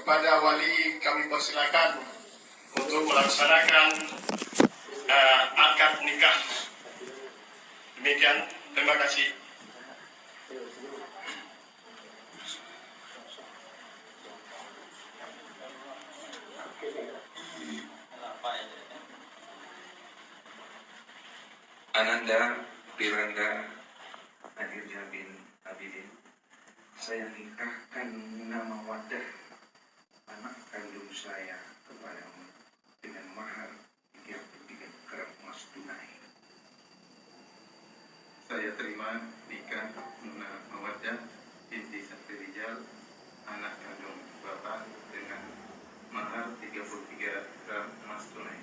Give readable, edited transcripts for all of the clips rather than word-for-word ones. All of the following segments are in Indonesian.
kepada wali kami persilakan untuk melaksanakan akad nikah. Demikian, terima kasih. Ananda Piranda Adirja bin Abidin, saya nikahkan nama Wadah, anak kandung saya, kepadamu dengan mahar 33 gram emas tunai. Saya terima nikah Nuna Mawaddah binti Sakti Rijal, anak kandung Bapak, dengan mahar 33 gram emas tunai.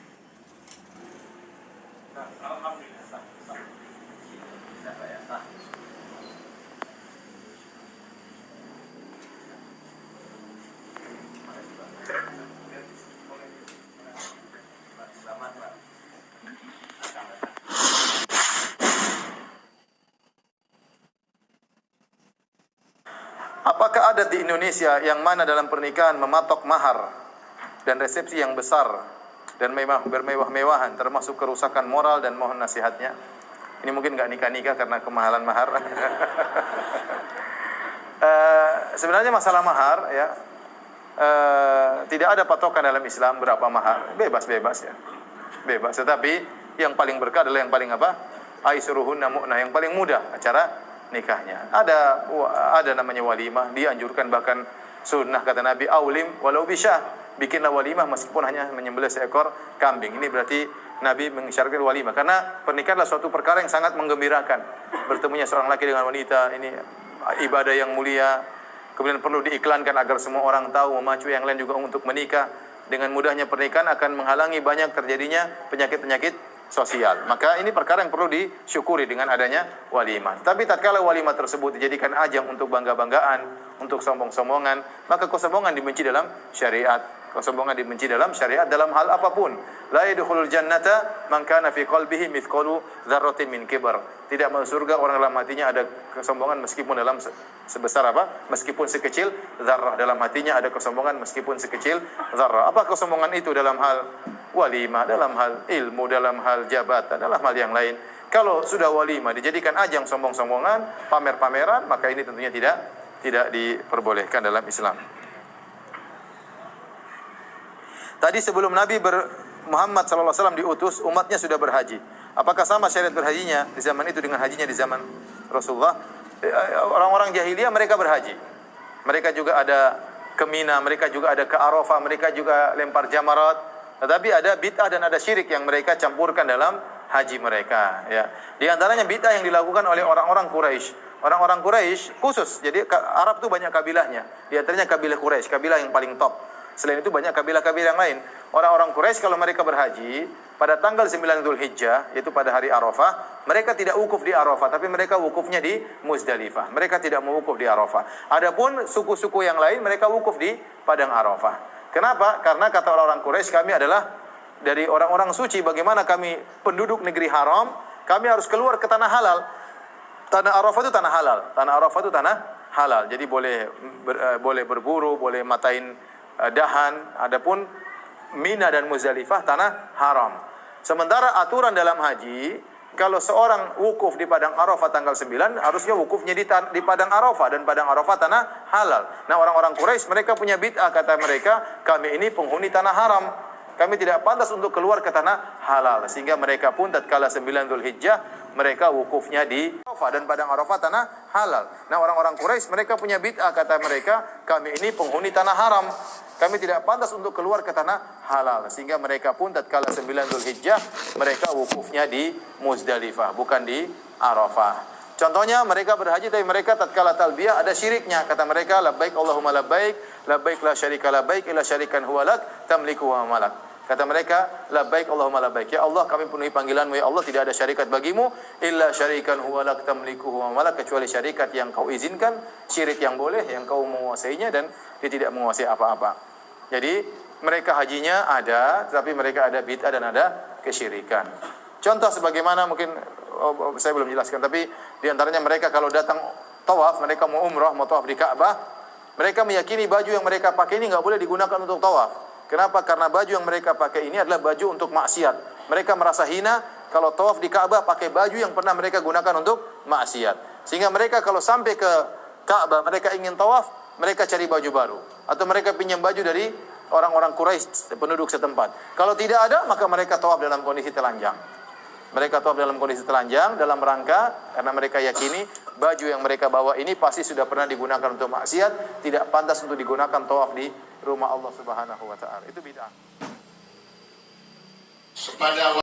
Alhamdulillah. Apakah adat di Indonesia yang mana dalam pernikahan mematok mahar dan resepsi yang besar dan bermewah-mewahan termasuk kerusakan moral, dan mohon nasihatnya? Ini mungkin nggak nikah-nikah karena kemahalan mahar. Sebenarnya masalah mahar ya, tidak ada patokan dalam Islam berapa mahar, bebas-bebas ya, bebas. Tetapi yang paling berkah adalah yang paling apa? Aisruhunna mu'nah, yang paling mudah acara nikahnya. Ada namanya walimah, dianjurkan, bahkan sunnah kata Nabi, aulim walau bisyah, bikinlah walimah meskipun hanya menyembelih seekor kambing. Ini berarti Nabi mengisyaratkan walimah karena pernikahan adalah suatu perkara yang sangat menggembirakan. Bertemunya seorang laki dengan wanita, ini ibadah yang mulia. Kemudian perlu diiklankan agar semua orang tahu, memacu yang lain juga untuk menikah. Dengan mudahnya pernikahan akan menghalangi banyak terjadinya penyakit-penyakit sosial. Maka ini perkara yang perlu disyukuri dengan adanya walimah. Tapi tatkala walimah tersebut dijadikan ajang untuk bangga-banggaan, untuk sombong-sombongan, maka kesombongan dibenci dalam syariat. Kesombongan dibenci dalam syariat dalam hal apapun. La yadkhulul jannata man kana fi qalbihi mithqalu dzarratin min kibar. Tidak masuk surga orang dalam hatinya ada kesombongan meskipun dalam sebesar apa? Meskipun sekecil zarrah, dalam hatinya ada kesombongan meskipun sekecil zarrah. Apa kesombongan itu dalam hal walimah, dalam hal ilmu, dalam hal jabatan, dalam hal yang lain? Kalau sudah walimah dijadikan ajang sombong-sombongan, pamer-pameran, maka ini tentunya tidak diperbolehkan dalam Islam. Tadi sebelum Nabi Muhammad SAW diutus, umatnya sudah berhaji. Apakah sama syariat berhajinya di zaman itu dengan hajinya di zaman Rasulullah? Orang-orang jahiliyah mereka berhaji. Mereka juga ada ke Mina, mereka juga ada ke Arafah, mereka juga lempar jamarat. Tetapi ada bid'ah dan ada syirik yang mereka campurkan dalam haji mereka. Ya. Di antaranya bid'ah yang dilakukan oleh orang-orang Quraisy. Orang-orang Quraisy khusus, jadi Arab itu banyak kabilahnya. Di antaranya kabilah Quraisy, kabilah yang paling top. Selain itu banyak kabilah-kabilah yang lain. Orang-orang Quraisy kalau mereka berhaji pada tanggal 9 Dzulhijjah, yaitu pada hari Arafah, mereka tidak wukuf di Arafah, tapi mereka wukufnya di Muzdalifah. Mereka tidak mewukuf di Arafah. Adapun suku-suku yang lain mereka wukuf di padang Arafah. Kenapa? Karena kata orang-orang Quraisy, kami adalah dari orang-orang suci. Bagaimana kami penduduk negeri haram, kami harus keluar ke tanah halal. Tanah Arafah itu tanah halal. Tanah Arafah itu tanah halal. Jadi boleh berburu, boleh matain dahan. Adapun Mina dan Muzdalifah tanah haram. Sementara aturan dalam haji, kalau seorang wukuf di padang Arafah tanggal 9, harusnya wukufnya di padang Arafah, dan padang Arafah tanah halal. Nah, orang-orang Quraisy mereka punya bid'ah, kata mereka, kami ini penghuni tanah haram. Kami tidak pantas untuk keluar ke tanah halal. Sehingga mereka pun tatkala 9 Dzulhijjah, mereka wukufnya di Arafah, dan padang Arafah tanah halal. Nah, orang-orang Quraisy mereka punya bid'ah, kata mereka, kami ini penghuni tanah haram. Kami tidak pantas untuk keluar ke tanah halal. Sehingga mereka pun tatkala 9 Dzulhijjah, mereka wukufnya di Muzdalifah, bukan di Arafah. Contohnya mereka berhaji tapi mereka tatkala talbiyah ada syiriknya. Kata mereka, labbaik Allahumma labbaik, labbaik la syarika labbaik illa syarikan huwa lak tamliku wa malak. Kata mereka, labbaik Allahumma labbaik, ya Allah kami penuhi panggilanmu, ya Allah tidak ada syarikat bagimu illa syarikan huwa lak tamliku wa malak, kecuali syarikat yang kau izinkan, syirik yang boleh, yang kau menguasainya, dan dia tidak menguasai apa-apa. Jadi mereka hajinya ada, tetapi mereka ada bid'ah dan ada kesyirikan. Contoh sebagaimana mungkin saya belum jelaskan, tapi di antaranya mereka kalau datang tawaf, mereka mau umrah, mau tawaf di Ka'bah, Mereka meyakini baju yang mereka pakai ini nggak boleh digunakan untuk tawaf. Kenapa? Karena baju yang mereka pakai ini adalah baju untuk maksiat. Mereka merasa hina kalau tawaf di Ka'bah pakai baju yang pernah mereka gunakan untuk maksiat. Sehingga mereka kalau sampai ke Ka'bah, mereka ingin tawaf, mereka cari baju baru. Atau mereka pinjam baju dari orang-orang Quraisy, penduduk setempat. Kalau tidak ada, maka mereka tawaf dalam kondisi telanjang. Mereka tawaf dalam kondisi telanjang dalam rangka karena mereka yakini baju yang mereka bawa ini pasti sudah pernah digunakan untuk maksiat, tidak pantas untuk digunakan tawaf di rumah Allah Subhanahu wa taala. Itu bid'ah. Sepada